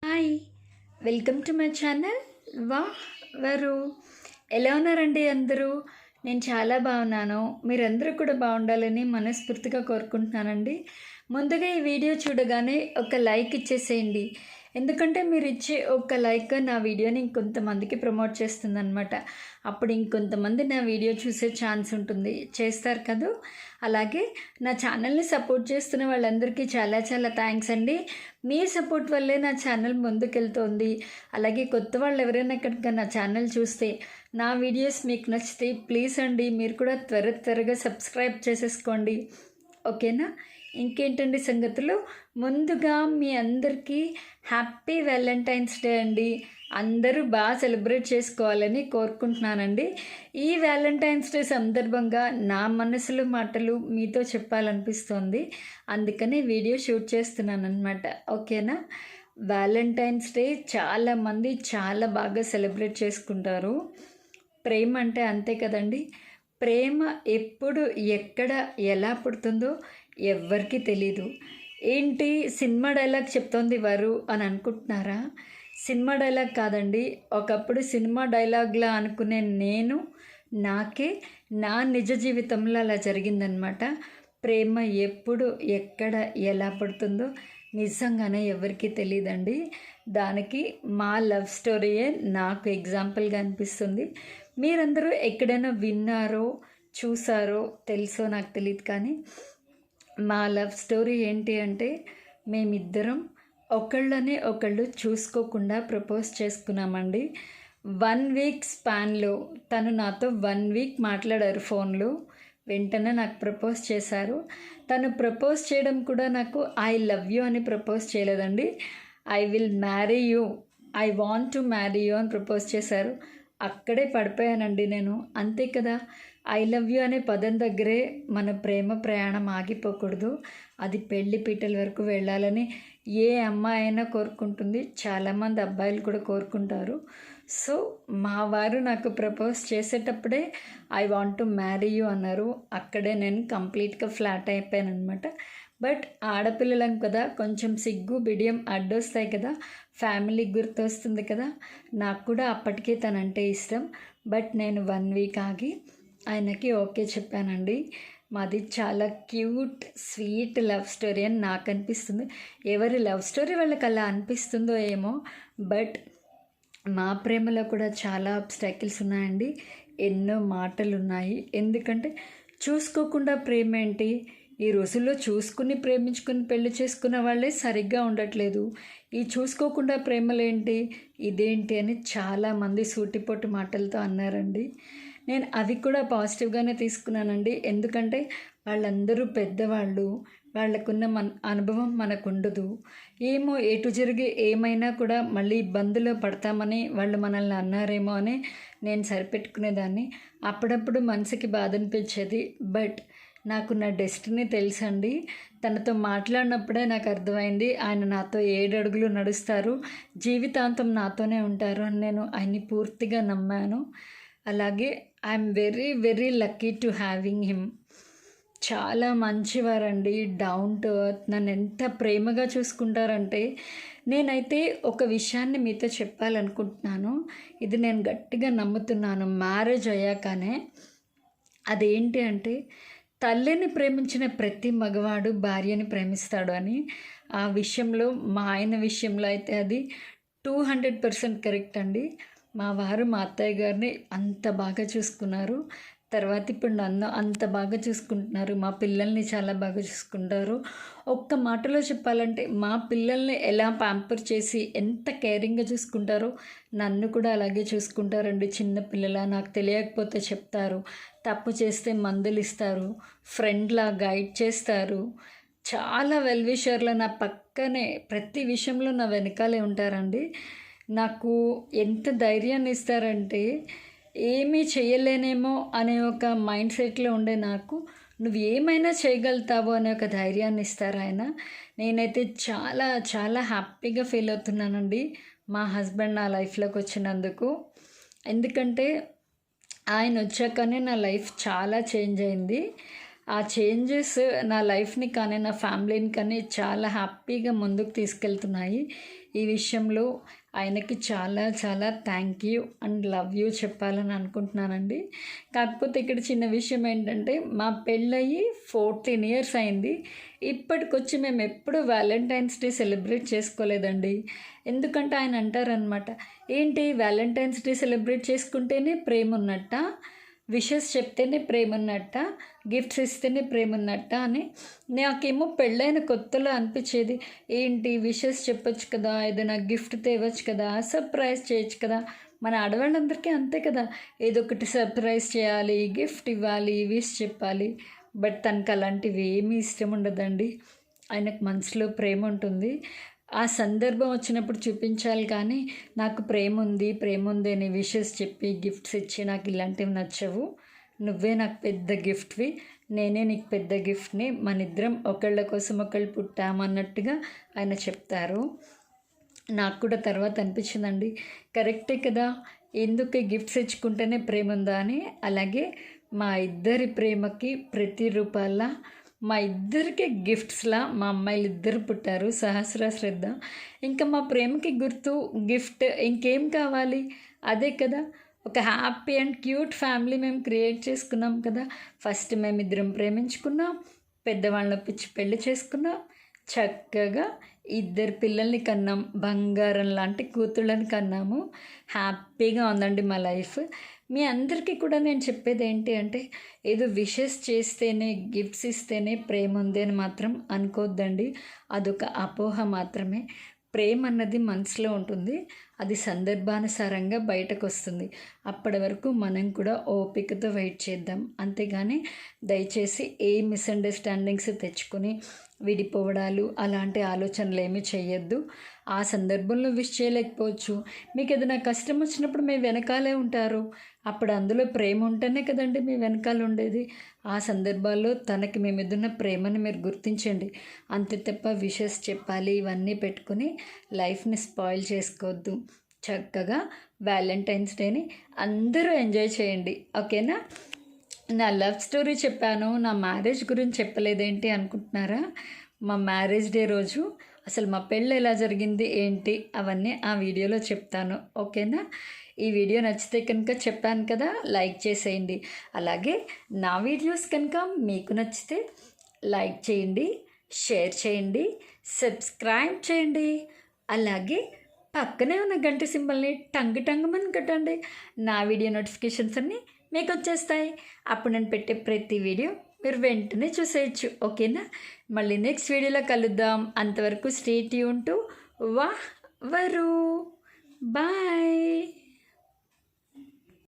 Hi! Welcome to my channel. వారు ఎలా ఉన్నారండి అందరూ? నేను చాలా బాగున్నాను. మీరందరూ కూడా బాగుండాలని మనస్ఫూర్తిగా కోరుకుంటున్నానండి. ముందుగా ఈ వీడియో చూడగానే ఒక లైక్ ఇచ్చేసేయండి. ఎందుకంటే మీరిచ్చే ఒక లైక్ నా వీడియోని ఇంకొంతమందికి ప్రమోట్ చేస్తుందనమాట. అప్పుడు ఇంకొంతమంది నా వీడియో చూసే ఛాన్స్ ఉంటుంది. చేస్తారు కదూ! అలాగే నా ఛానల్ని సపోర్ట్ చేస్తున్న వాళ్ళందరికీ చాలా చాలా థ్యాంక్స్ అండి. మీ సపోర్ట్ వల్లే నా ఛానల్ ముందుకెళ్తోంది. అలాగే కొత్త వాళ్ళు ఎవరైనా కనుక నా ఛానల్ చూస్తే నా వీడియోస్ మీకు నచ్చితే ప్లీజ్ అండి మీరు కూడా త్వరగా సబ్స్క్రైబ్ చేసేసుకోండి. ఓకేనా? ఇంకేంటండి సంగతులు. ముందుగా మీ అందరికీ హ్యాపీ వ్యాలంటైన్స్ డే అండి. అందరూ బాగా సెలబ్రేట్ చేసుకోవాలని కోరుకుంటున్నానండి. ఈ వ్యాలంటైన్స్ డే సందర్భంగా నా మనసులో మాటలు మీతో చెప్పాలనిపిస్తోంది. అందుకని వీడియో షూట్ చేస్తున్నాను అనమాట. ఓకేనా? వ్యాలంటైన్స్ డే చాలామంది చాలా బాగా సెలబ్రేట్ చేసుకుంటారు. ప్రేమ అంటే అంతే కదండి. ప్రేమ ఎప్పుడు ఎక్కడ ఎలా పుడుతుందో ఎవ్వరికీ తెలీదు. ఏంటి సినిమా డైలాగ్ చెప్తోంది వారు అని అనుకుంటున్నారా? సినిమా డైలాగ్ కాదండి. ఒకప్పుడు సినిమా డైలాగ్లా అనుకునే నాకే నా నిజ జీవితంలో అలా జరిగిందనమాట. ప్రేమ ఎప్పుడు ఎక్కడ ఎలా పడుతుందో నిజంగానే ఎవరికీ తెలియదండి. దానికి మా లవ్ స్టోరీయే నాకు ఎగ్జాంపుల్గా అనిపిస్తుంది. మీరందరూ ఎక్కడైనా విన్నారో చూసారో తెలుసో నాకు తెలియదు, కానీ మా లవ్ స్టోరీ ఏంటి అంటే మేమిద్దరం ఒకళ్ళనే ఒకళ్ళు చూసుకోకుండా ప్రపోజ్ చేసుకున్నామండి. 1 వీక్ స్పాన్లో తను నాతో 1 వీక్ మాట్లాడారు ఫోన్లో. వెంటనే నాకు ప్రపోజ్ చేశారు. తను ప్రపోజ్ చేయడం కూడా నాకు ఐ లవ్ యూ అని ప్రపోజ్ చేయలేదండి. I will marry you, I want to marry you అని ప్రపోజ్ చేశారు. అక్కడే పడిపోయానండి నేను. అంతే కదా, ఐ లవ్ యూ అనే పదం దగ్గరే మన ప్రేమ ప్రయాణం ఆగిపోకూడదు. అది పెళ్లి పీటల వరకు వెళ్ళాలని ఏ అమ్మాయి అయినా కోరుకుంటుంది. చాలామంది అబ్బాయిలు కూడా కోరుకుంటారు. సో మా వారు నాకు ప్రపోజ్ చేసేటప్పుడే I want to marry you అన్నారు. అక్కడే నేను కంప్లీట్గా ఫ్లాట్ అయిపోయాను అనమాట. బట్ ఆడపిల్లలం కదా, కొంచెం సిగ్గు బిడియం అడ్డొస్తాయి కదా, ఫ్యామిలీ గుర్తొస్తుంది కదా. నాకు కూడా అప్పటికే తనంటే ఇష్టం. బట్ నేను 1 వీక్ ఆగి ఆయనకి ఓకే చెప్పానండి. మాది చాలా క్యూట్ స్వీట్ లవ్ స్టోరీ అని నాకు అనిపిస్తుంది. ఎవరి లవ్ స్టోరీ వాళ్ళకి అలా అనిపిస్తుందో ఏమో, బట్ మా ప్రేమలో కూడా చాలా అబ్స్టాకిల్స్ ఉన్నాయండి. ఎన్నో మాటలు ఉన్నాయి. ఎందుకంటే చూసుకోకుండా ప్రేమ ఏంటి, ఈ రోజుల్లో చూసుకుని ప్రేమించుకుని పెళ్లి చేసుకున్న వాళ్ళే సరిగ్గా ఉండట్లేదు. ఈ చూసుకోకుండా ప్రేమలేంటి ఇదేంటి అని చాలామంది సూటిపోటు మాటలతో అన్నారండి. నేను అవి కూడా పాజిటివ్గానే తీసుకున్నానండి. ఎందుకంటే వాళ్ళందరూ పెద్దవాళ్ళు, వాళ్ళకున్న అనుభవం మనకు ఉండదు. ఏమో ఎటు జరిగి ఏమైనా కూడా మళ్ళీ ఇబ్బందులో పడతామని వాళ్ళు మనల్ని అన్నారేమో అని నేను సరిపెట్టుకునేదాన్ని. అప్పుడప్పుడు మనసుకి బాధ అనిపించేది. బట్ నాకు నా డెస్టినీ తెలుసండి. తనతో మాట్లాడినప్పుడే నాకు అర్థమైంది ఆయన నాతో 7 అడుగులు నడుస్తారు, జీవితాంతం నాతోనే ఉంటారు అని నేను ఆయన్ని పూర్తిగా నమ్మాను. అలాగే I'm very lucky to having him. చాలా మంచివారండి, డౌన్ టు ఎర్త్, నన్ను ఎంత ప్రేమగా చూసుకుంటారంటే. నేనైతే ఒక విషయాన్ని మీతో చెప్పాలనుకుంటున్నాను. ఇది నేను గట్టిగా నమ్ముతున్నాను మ్యారేజ్ అయ్యాకనే. అదేంటి అంటే తల్లిని ప్రేమించిన ప్రతి మగవాడు భార్యని ప్రేమిస్తాడు అని. ఆ విషయంలో మా ఆయన విషయంలో అయితే అది 200% కరెక్ట్ అండి. మా వారు మా అత్తయ్య గారిని అంత బాగా చూసుకున్నారు. తర్వాత ఇప్పుడు నన్ను అంత బాగా చూసుకుంటున్నారు. మా పిల్లల్ని చాలా బాగా చూసుకుంటారు. ఒక్క మాటలో చెప్పాలంటే మా పిల్లల్ని ఎలా ప్యాంపర్ చేసి ఎంత కేరింగ్గా చూసుకుంటారో నన్ను కూడా అలాగే చూసుకుంటారండి. చిన్న పిల్లల నాకు తెలియకపోతే చెప్తారు, తప్పు చేస్తే మందులు ఇస్తారు, ఫ్రెండ్లా గైడ్ చేస్తారు. చాలా వెల్ విషర్లా నా పక్కనే ప్రతి విషయంలో నా వెనకాలే ఉంటారండి. నాకు ఎంత ధైర్యాన్ని ఇస్తారంటే ఏమీ చేయలేనేమో అనే ఒక మైండ్ సెట్లో ఉండే నాకు నువ్వు ఏమైనా చేయగలుగుతావు అనే ఒక ధైర్యాన్ని ఇస్తారు ఆయన. నేనైతే చాలా చాలా హ్యాపీగా ఫీల్ అవుతున్నానండి మా హస్బెండ్ నా లైఫ్లోకి వచ్చినందుకు. ఎందుకంటే ఆయన వచ్చాకనే నా లైఫ్ చాలా చేంజ్ అయింది. ఆ చేంజెస్ నా లైఫ్ని కానీ నా ఫ్యామిలీని కానీ చాలా హ్యాపీగా ముందుకు తీసుకెళ్తున్నాయి. ఈ విషయంలో ఆయనకి చాలా చాలా thank you and love you చెప్పాలని అనుకుంటున్నానండి. కాకపోతే ఇక్కడ చిన్న విషయం ఏంటంటే, మా పెళ్ళయి 14 ఇయర్స్ అయింది. ఇప్పటికొచ్చి మేము ఎప్పుడూ వ్యాలంటైన్స్ డే సెలబ్రేట్ చేసుకోలేదండి. ఎందుకంటే ఆయన అంటారనమాట, ఏంటి వ్యాలంటైన్స్ డే సెలబ్రేట్ చేసుకుంటేనే ప్రేమ ఉన్నట్ట, విషెస్ చెప్తేనే ప్రేమ ఉన్నట్ట, గిఫ్ట్స్ ఇస్తేనే ప్రేమ ఉన్నట్ట అని. నాకేమో పెళ్ళైన కొత్తలో అనిపించేది, ఏంటి విషెస్ చెప్పొచ్చు కదా, ఏదైనా గిఫ్ట్ తేవచ్చు కదా, సర్ప్రైజ్ చేయొచ్చు కదా. మన ఆడవాళ్ళందరికీ అంతే కదా, ఏదో ఒకటి సర్ప్రైజ్ చేయాలి, గిఫ్ట్ ఇవ్వాలి, విష్ చెప్పాలి. బట్ తనకు అలాంటివి ఏమీ ఇష్టం ఉండదండి. ఆయనకు మనసులో ప్రేమ ఉంటుంది. ఆ సందర్భం వచ్చినప్పుడు చూపించాలి కానీ, నాకు ప్రేమ ఉంది అని విషెస్ చెప్పి గిఫ్ట్స్ ఇచ్చి నాకు ఇలాంటివి నచ్చవు, నువ్వే నాకు పెద్ద గిఫ్ట్వి, నేనే నీకు పెద్ద గిఫ్ట్ని, మన ఇద్దరం ఒకళ్ళ కోసం ఒకళ్ళు పుట్టామన్నట్టుగా ఆయన చెప్తారు. నాకు కూడా తర్వాత అనిపించిందండి, కరెక్టే కదా, ఎందుకు గిఫ్ట్స్ ఇచ్చుకుంటేనే ప్రేమ ఉందా అని. అలాగే మా ఇద్దరి ప్రేమకి ప్రతిరూపాల మా ఇద్దరికి గిఫ్ట్స్లా మా అమ్మాయిలు ఇద్దరు పుట్టారు, సహస్ర శ్రద్ధ. ఇంకా మా ప్రేమకి గుర్తు గిఫ్ట్ ఇంకేం కావాలి, అదే కదా. ఒక హ్యాపీ అండ్ క్యూట్ ఫ్యామిలీ మేము క్రియేట్ చేసుకున్నాం కదా. ఫస్ట్ మేమిద్దరం ప్రేమించుకున్నాం, పెద్దవాళ్ళని ఒప్పించి పెళ్లి చేసుకున్నాం, చక్కగా ఇద్దరు పిల్లల్ని కన్నాం, బంగారం లాంటి కూతుళ్ళని కన్నాము. హ్యాపీగా ఉందండి మా లైఫ్. మీ అందరికీ కూడా నేను చెప్పేది ఏంటి అంటే, ఏదో విషెస్ చేస్తేనే గిఫ్ట్స్ ఇస్తేనే ప్రేమ ఉంది అని మాత్రం అనుకోవద్దండి. అదొక అపోహ మాత్రమే. ప్రేమ అన్నది మనసులో ఉంటుంది, అది సందర్భానుసారంగా బయటకు వస్తుంది. అప్పటి వరకు మనం కూడా ఓపికతో వెయిట్ చేద్దాం. అంతేగాని దయచేసి ఏ మిస్అండర్స్టాండింగ్స్ తెచ్చుకొని విడిపోవడాలు అలాంటి ఆలోచనలు ఏమీ చేయొద్దు. ఆ సందర్భంలో విష్ చేయలేకపోవచ్చు, మీకు ఏదైనా కష్టం వచ్చినప్పుడు మీ వెనకాలే ఉంటారు. అప్పుడు అందులో ప్రేమ ఉంటేనే కదండి మీ వెనకాల ఉండేది. ఆ సందర్భాల్లో తనకి మీ మీద ఉన్న ప్రేమని మీరు గుర్తించండి. అంతే తప్ప విషెస్ చెప్పాలి ఇవన్నీ పెట్టుకుని లైఫ్ని స్పాయిల్ చేసుకోవద్దు. చక్కగా వ్యాలంటైన్స్ డేని అందరూ ఎంజాయ్ చేయండి, ఓకేనా. నా లవ్ స్టోరీ చెప్పాను, నా మ్యారేజ్ గురించి చెప్పలేదేంటి అనుకుంటున్నారా. మా మ్యారేజ్ డే రోజు అసలు మా పెళ్ళి ఎలా జరిగింది ఏంటి అవన్నీ ఆ వీడియోలో చెప్తాను, ఓకేనా. ఈ వీడియో నచ్చితే కనుక చెప్పాను కదా, లైక్ చేసేయండి. అలాగే నా వీడియోస్ కనుక మీకు నచ్చితే లైక్ చేయండి, షేర్ చేయండి, సబ్స్క్రైబ్ చేయండి. అలాగే పక్కనే ఉన్న గంట సింబల్ని టంగుమని కట్టండి. నా వీడియో నోటిఫికేషన్స్ అన్నీ మీకు వచ్చేస్తాయి. అప్పుడు నేను పెట్టే ప్రతి వీడియో మీరు వెంటనే చూసేయచ్చు, ఓకేనా. మళ్ళీ నెక్స్ట్ వీడియోలో కలుద్దాం. అంతవరకు స్టే ట్యూన్ టు వా వరు. బాయ్.